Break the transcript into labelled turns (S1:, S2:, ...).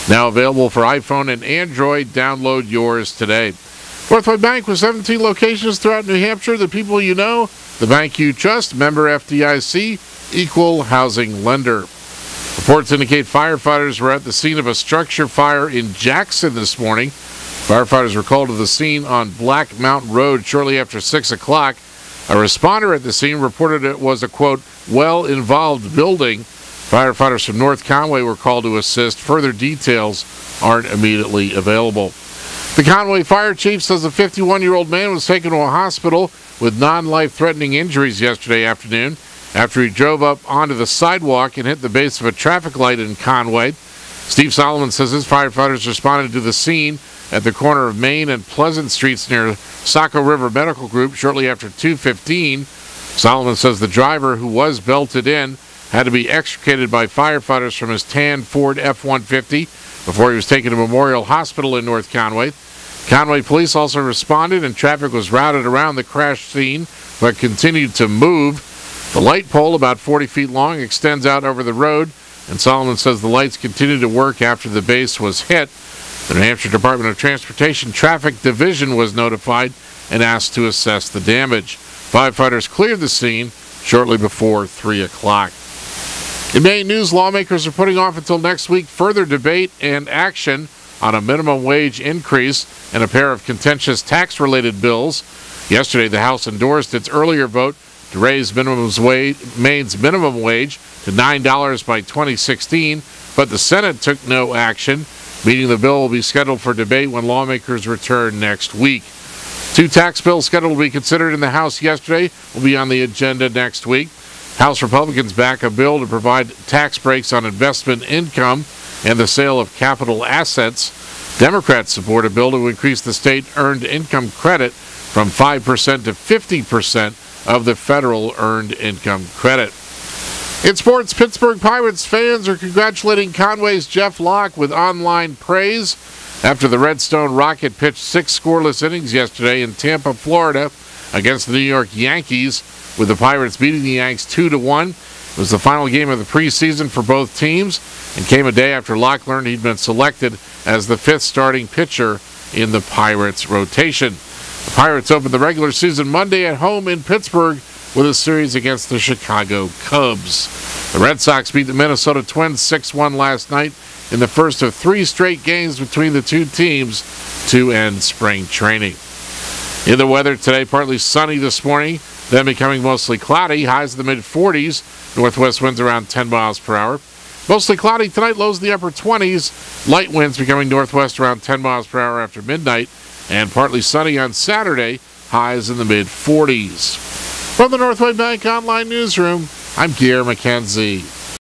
S1: Now available for iPhone and Android. Download yours today. Northway Bank with 17 locations throughout New Hampshire. The people you know, the bank you trust, member FDIC, equal housing lender. Reports indicate firefighters were at the scene of a structure fire in Jackson this morning. Firefighters were called to the scene on Black Mountain Road shortly after 6 o'clock. A responder at the scene reported it was a, quote, well-involved building. Firefighters from North Conway were called to assist. Further details aren't immediately available. The Conway Fire Chief says a 51-year-old man was taken to a hospital with non-life-threatening injuries yesterday afternoon after he drove up onto the sidewalk and hit the base of a traffic light in Conway. Steve Solomon says his firefighters responded to the scene at the corner of Main and Pleasant Streets near Saco River Medical Group shortly after 2:15. Solomon says the driver, who was belted in, had to be extricated by firefighters from his tan Ford F-150 before he was taken to Memorial Hospital in North Conway. Conway police also responded and traffic was routed around the crash scene but continued to move. The light pole, about 40 feet long, extends out over the road, and Solomon says the lights continued to work after the base was hit. The New Hampshire Department of Transportation Traffic Division was notified and asked to assess the damage. Firefighters cleared the scene shortly before 3 o'clock. In Maine news, lawmakers are putting off until next week further debate and action on a minimum wage increase and a pair of contentious tax-related bills. Yesterday, the House endorsed its earlier vote to raise Maine's minimum wage to $9 by 2016, but the Senate took no action, meaning the bill will be scheduled for debate when lawmakers return next week. Two tax bills scheduled to be considered in the House yesterday will be on the agenda next week. House Republicans back a bill to provide tax breaks on investment income and the sale of capital assets. Democrats support a bill to increase the state earned income credit from 5% to 50% of the federal earned income credit. In sports, Pittsburgh Pirates fans are congratulating Conway's Jeff Locke with online praise after the Redstone Rocket pitched 6 scoreless innings yesterday in Tampa, Florida against the New York Yankees, with the Pirates beating the Yanks 2-1. It was the final game of the preseason for both teams and came a day after Locke learned he'd been selected as the 5th starting pitcher in the Pirates rotation. The Pirates opened the regular season Monday at home in Pittsburgh with a series against the Chicago Cubs. The Red Sox beat the Minnesota Twins 6-1 last night in the first of 3 straight games between the two teams to end spring training. In the weather today, partly sunny this morning, then becoming mostly cloudy, highs in the mid-40s, northwest winds around 10 miles per hour. Mostly cloudy tonight, lows in the upper 20s, light winds becoming northwest around 10 miles per hour after midnight, and partly sunny on Saturday, highs in the mid-40s. From the Northway Bank Online Newsroom, I'm Pierre McKenzie.